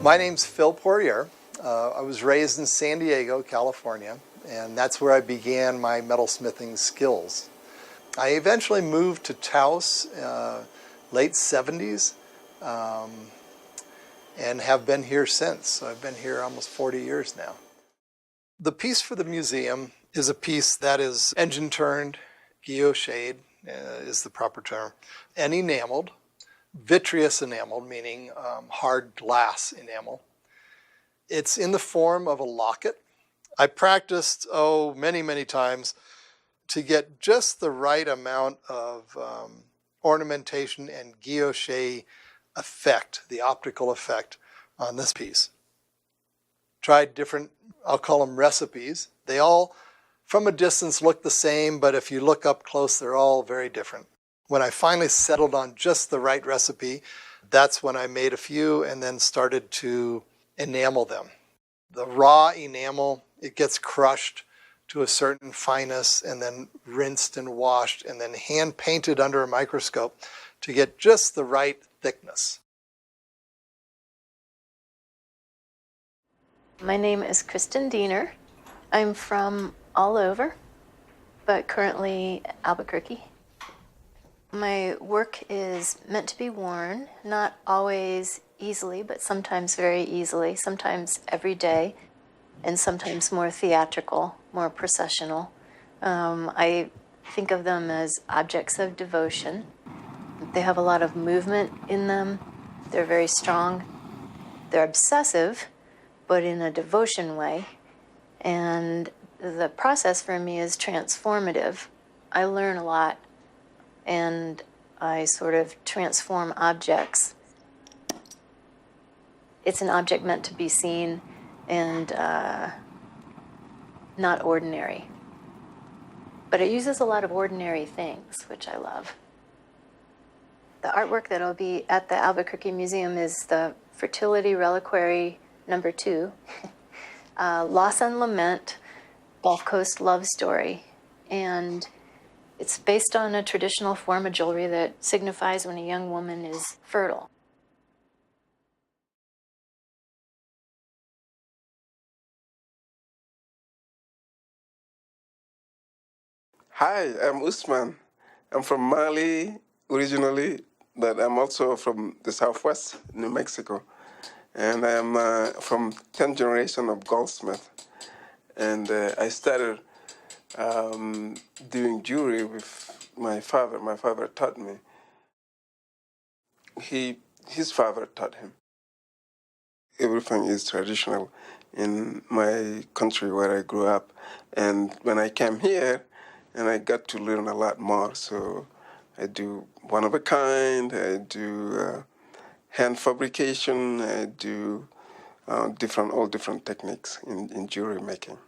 My name's Phil Poirier. I was raised in San Diego, California, and that's where I began my metalsmithing skills. I eventually moved to Taos, late 70s, and have been here since. So I've been here almost 40 years now. The piece for the museum is a piece that is engine turned, guillochade is the proper term, and enameled, vitreous enameled, meaning hard glass enamel. It's in the form of a locket. I practiced, many, many times to get just the right amount of ornamentation and guilloche effect, the optical effect on this piece. Tried different, I'll call them recipes. They all, from a distance, look the same, but if you look up close, they're all very different. When I finally settled on just the right recipe, that's when I made a few and then started to enamel them. The raw enamel, it gets crushed to a certain fineness and then rinsed and washed and then hand painted under a microscope to get just the right thickness. My name is Kristen Diener. I'm from all over, but currently Albuquerque. My work is meant to be worn, not always easily, but sometimes very easily, sometimes every day, and sometimes more theatrical, more processional. I think of them as objects of devotion. They have a lot of movement in them. They're very strong. They're obsessive, but in a devotion way. And the process for me is transformative. I learn a lot, and I sort of transform objects. It's an object meant to be seen and not ordinary. But it uses a lot of ordinary things, which I love. The artwork that will be at the Albuquerque Museum is the Fertility Reliquary number 2, Loss and Lament, Gulf Coast Love Story. And it's based on a traditional form of jewelry that signifies when a young woman is fertile. Hi, I'm Usman. I'm from Mali originally, but I'm also from the Southwest, New Mexico. And I'm from 10th generation of goldsmith. And I started doing jewelry with my father. My father taught me. His father taught him. Everything is traditional in my country where I grew up. And when I came here, and I got to learn a lot more. So I do one of a kind, I do hand fabrication, I do all different techniques in jewelry making.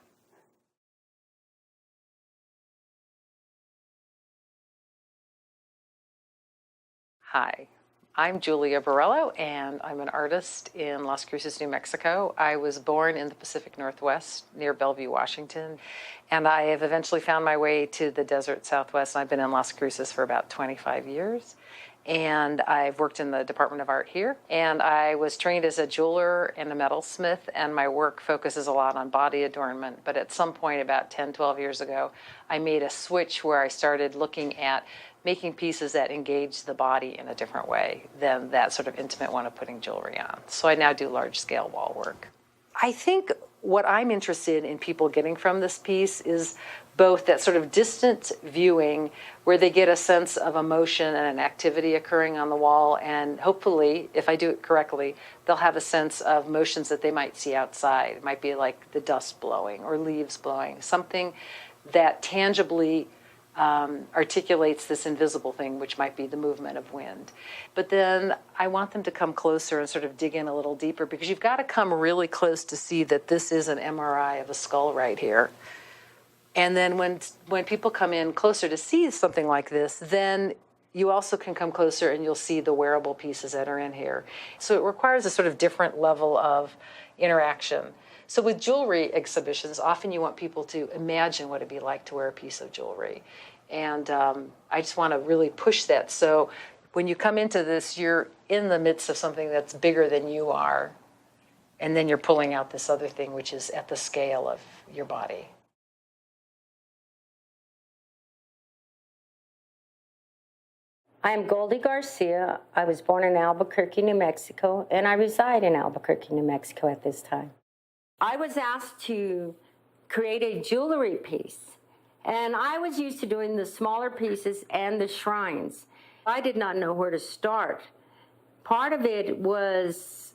Hi, I'm Julia Borello, and I'm an artist in Las Cruces, New Mexico. I was born in the Pacific Northwest near Bellevue, Washington, and I have eventually found my way to the desert Southwest. I've been in Las Cruces for about 25 years, and I've worked in the Department of Art here, and I was trained as a jeweler and a metalsmith, and my work focuses a lot on body adornment. But at some point about 10, 12 years ago, I made a switch where I started looking at making pieces that engage the body in a different way than that sort of intimate one of putting jewelry on. So I now do large-scale wall work. I think what I'm interested in people getting from this piece is both that sort of distant viewing where they get a sense of emotion and an activity occurring on the wall, and hopefully, if I do it correctly, they'll have a sense of motions that they might see outside. It might be like the dust blowing or leaves blowing, something that tangibly articulates this invisible thing, which might be the movement of wind. But then I want them to come closer and sort of dig in a little deeper, because you've got to come really close to see that this is an MRI of a skull right here. And then when people come in closer to see something like this, then you also can come closer and you'll see the wearable pieces that are in here. So it requires a sort of different level of interaction. So with jewelry exhibitions, often you want people to imagine what it'd be like to wear a piece of jewelry. And I just want to really push that. So when you come into this, you're in the midst of something that's bigger than you are. And then you're pulling out this other thing, which is at the scale of your body. I'm Goldie Garcia. I was born in Albuquerque, New Mexico, and I reside in Albuquerque, New Mexico at this time. I was asked to create a jewelry piece, and I was used to doing the smaller pieces and the shrines. I did not know where to start. Part of it was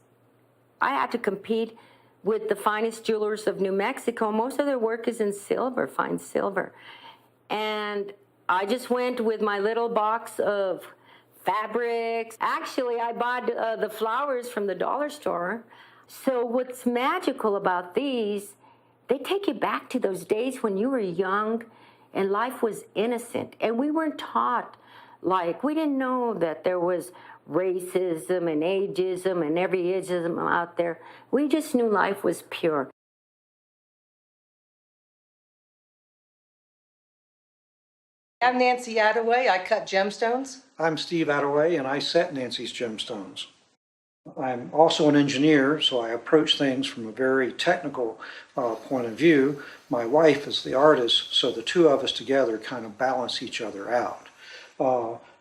I had to compete with the finest jewelers of New Mexico. Most of their work is in silver, fine silver. And I just went with my little box of fabrics. Actually, I bought the flowers from the dollar store. So what's magical about these, they take you back to those days when you were young and life was innocent. And we weren't taught, we didn't know that there was racism and ageism and every ism out there. We just knew life was pure. I'm Nancy Attaway. I cut gemstones. I'm Steve Attaway, and I set Nancy's gemstones. I'm also an engineer, so I approach things from a very technical point of view. My wife is the artist, so the two of us together kind of balance each other out.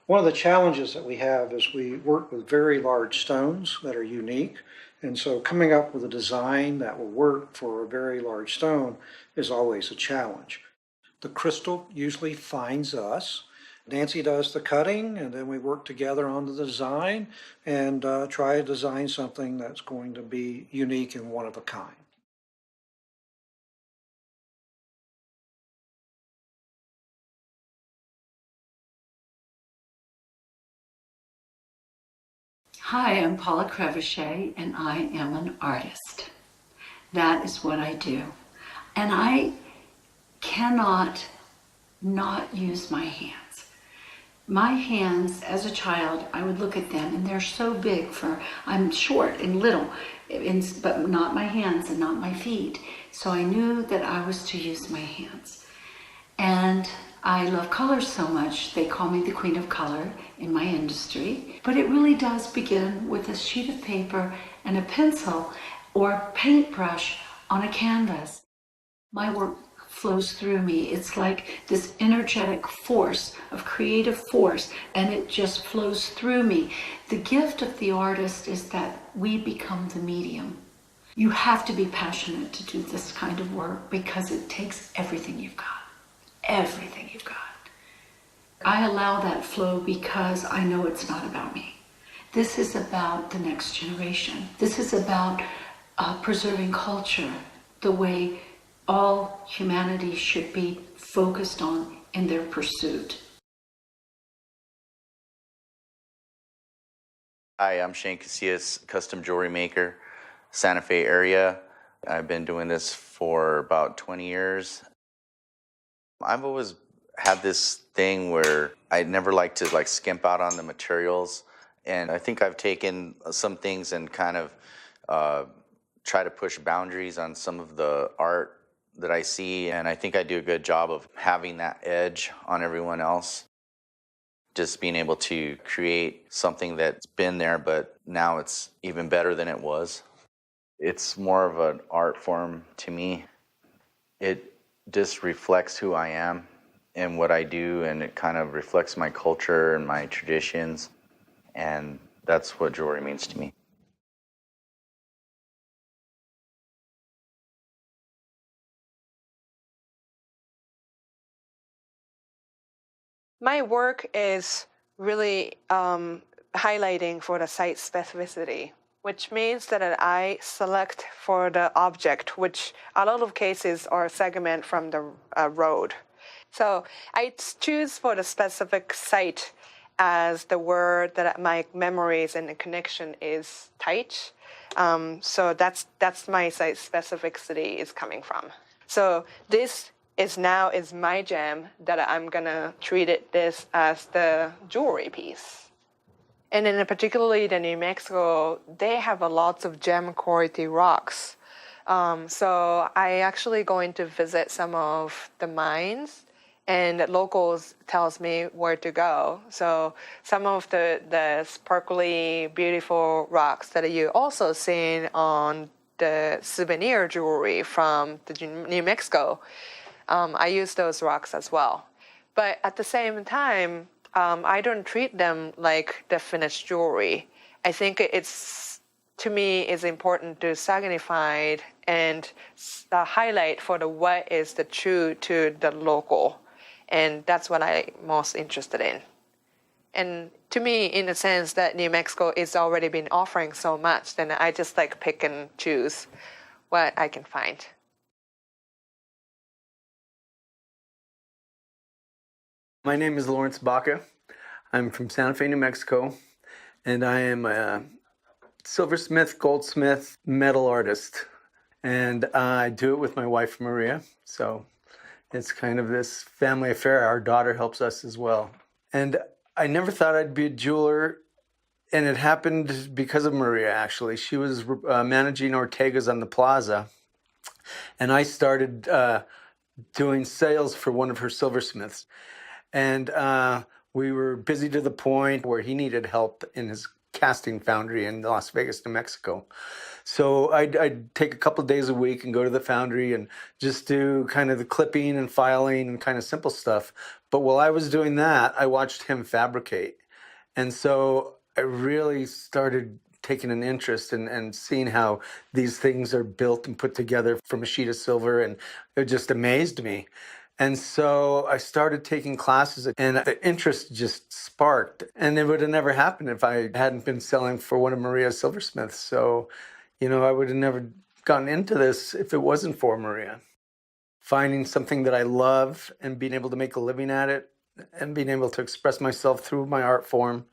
One of the challenges that we have is we work with very large stones that are unique, and so coming up with a design that will work for a very large stone is always a challenge. The crystal usually finds us. Nancy does the cutting, and then we work together on the design and try to design something that's going to be unique and one of a kind. Hi, I'm Paula Crevichet, and I am an artist. That is what I do. And I cannot not use my hands. My hands, as a child, I would look at them and they're so big I'm short and little, but not my hands and not my feet. So I knew that I was to use my hands. And I love color so much, they call me the queen of color in my industry. But it really does begin with a sheet of paper and a pencil or paintbrush on a canvas. My work flows through me. It's like this energetic force of creative force, and it just flows through me. The gift of the artist is that we become the medium. You have to be passionate to do this kind of work because it takes everything you've got. Everything you've got. I allow that flow because I know it's not about me. This is about the next generation. This is about preserving culture the way all humanity should be focused on in their pursuit. Hi, I'm Shane Casillas, custom jewelry maker, Santa Fe area. I've been doing this for about 20 years. I've always had this thing where I never like to skimp out on the materials, and I think I've taken some things and kind of try to push boundaries on some of the art that I see, and I think I do a good job of having that edge on everyone else. Just being able to create something that's been there, but now it's even better than it was. It's more of an art form to me. It just reflects who I am and what I do, and it kind of reflects my culture and my traditions, and that's what jewelry means to me. My work is really highlighting for the site specificity, which means that I select for the object, which a lot of cases are segment from the road. So I choose for the specific site as the word that my memories and the connection is tight. So that's my site specificity is coming from. So this is my gem that I'm gonna treat this as the jewelry piece. And in particularly the New Mexico, they have a lots of gem quality rocks. So I actually going to visit some of the mines, and the locals tells me where to go. So some of the sparkly, beautiful rocks that you also seen on the souvenir jewelry from New Mexico, I use those rocks as well. But at the same time, I don't treat them like the finished jewelry. I think to me, it's important to signify it and highlight for what is the true to the local. And that's what I'm most interested in. And to me, in the sense that New Mexico is already been offering so much, then I just like pick and choose what I can find. My name is Lawrence Baca. I'm from Santa Fe, New Mexico, and I am a silversmith, goldsmith, metal artist. And I do it with my wife, Maria. So it's kind of this family affair. Our daughter helps us as well. And I never thought I'd be a jeweler, and it happened because of Maria, actually. She was managing Ortega's on the plaza, and I started doing sales for one of her silversmiths. And we were busy to the point where he needed help in his casting foundry in Las Vegas, New Mexico. So I'd take a couple of days a week and go to the foundry and just do kind of the clipping and filing and kind of simple stuff. But while I was doing that, I watched him fabricate. And so I really started taking an interest in seeing how these things are built and put together from a sheet of silver, and it just amazed me. And so I started taking classes, and the interest just sparked. And it would have never happened if I hadn't been selling for one of Maria's silversmiths. So, I would have never gotten into this if it wasn't for Maria. Finding something that I love and being able to make a living at it and being able to express myself through my art form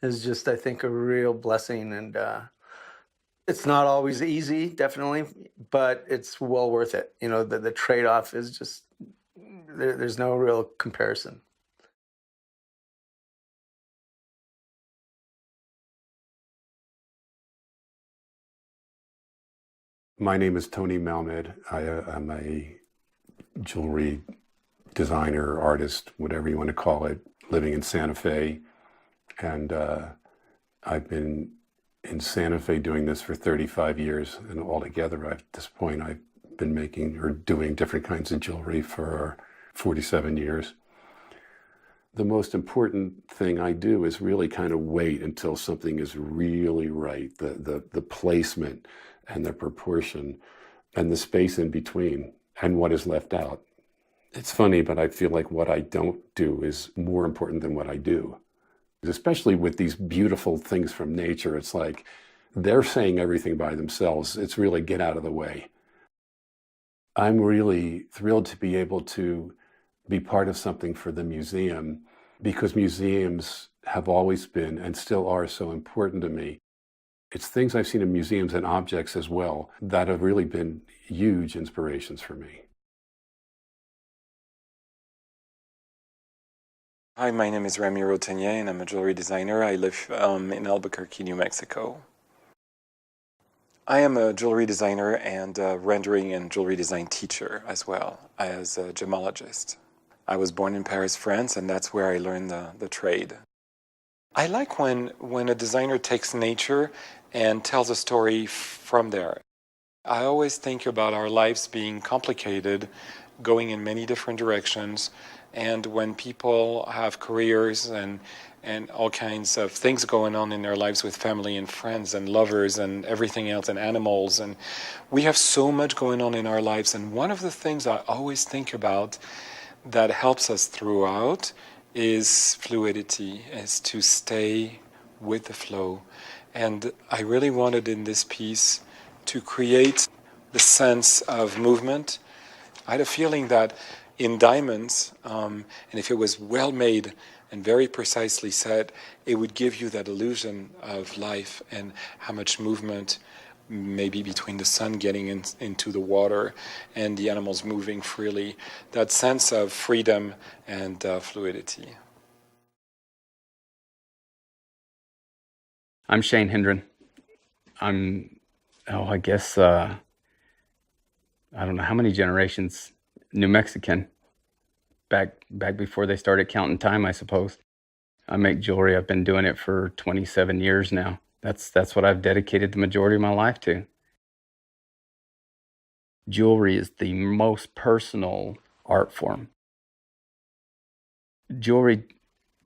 is just, I think, a real blessing. And it's not always easy, definitely, but it's well worth it. The trade-off is just, there's no real comparison. My name is Tony Malmed. I'm a jewelry designer, artist, whatever you want to call it, living in Santa Fe. And I've been in Santa Fe doing this for 35 years. And altogether, at this point, I've been making or doing different kinds of jewelry for 47 years. The most important thing I do is really kind of wait until something is really right, the placement and the proportion and the space in between and what is left out. It's funny, but I feel like what I don't do is more important than what I do. Especially with these beautiful things from nature, it's like they're saying everything by themselves. It's really get out of the way. I'm really thrilled to be able to be part of something for the museum, because museums have always been and still are so important to me. It's things I've seen in museums and objects as well that have really been huge inspirations for me. Hi, my name is Ramiro Tenier, and I'm a jewelry designer. I live in Albuquerque, New Mexico. I am a jewelry designer and a rendering and jewelry design teacher, as well as a gemologist. I was born in Paris, France, and that's where I learned the trade. I like when a designer takes nature and tells a story from there. I always think about our lives being complicated, going in many different directions, and when people have careers and all kinds of things going on in their lives with family and friends and lovers and everything else and animals, and we have so much going on in our lives. And one of the things I always think about that helps us throughout is fluidity, is to stay with the flow. And I really wanted in this piece to create the sense of movement. I had a feeling that in diamonds, and if it was well made and very precisely set, it would give you that illusion of life and how much movement, maybe between the sun getting into the water and the animals moving freely, that sense of freedom and fluidity. I'm Shane Hendren. I guess, I don't know how many generations New Mexican, back before they started counting time, I suppose. I make jewelry. I've been doing it for 27 years now. That's what I've dedicated the majority of my life to. Jewelry is the most personal art form. Jewelry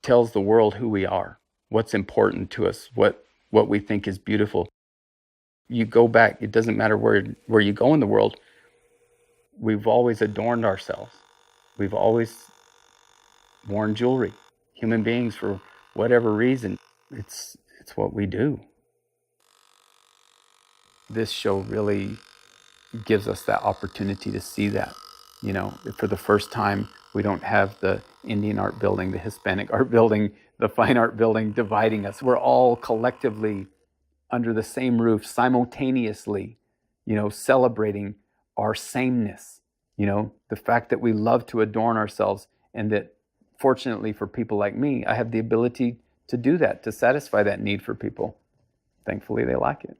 tells the world who we are, what's important to us, what we think is beautiful. You go back, it doesn't matter where you go in the world, we've always adorned ourselves. We've always worn jewelry. Human beings, for whatever reason, it's what we do. This show really gives us that opportunity to see that. You know, for the first time, we don't have the Indian art building, the Hispanic art building, the fine art building dividing us. We're all collectively under the same roof, simultaneously, you know, celebrating our sameness. You know, the fact that we love to adorn ourselves, and that fortunately for people like me, I have the ability to do that, to satisfy that need for people. Thankfully, they like it,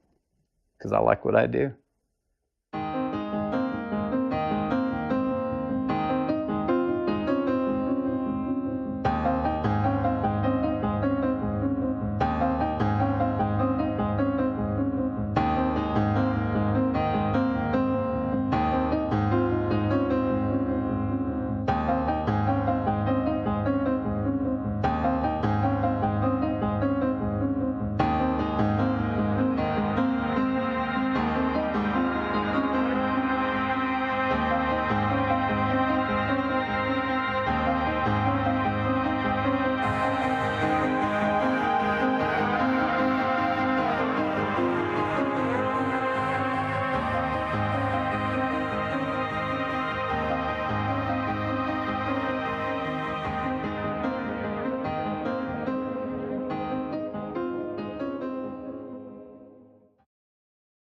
because I like what I do.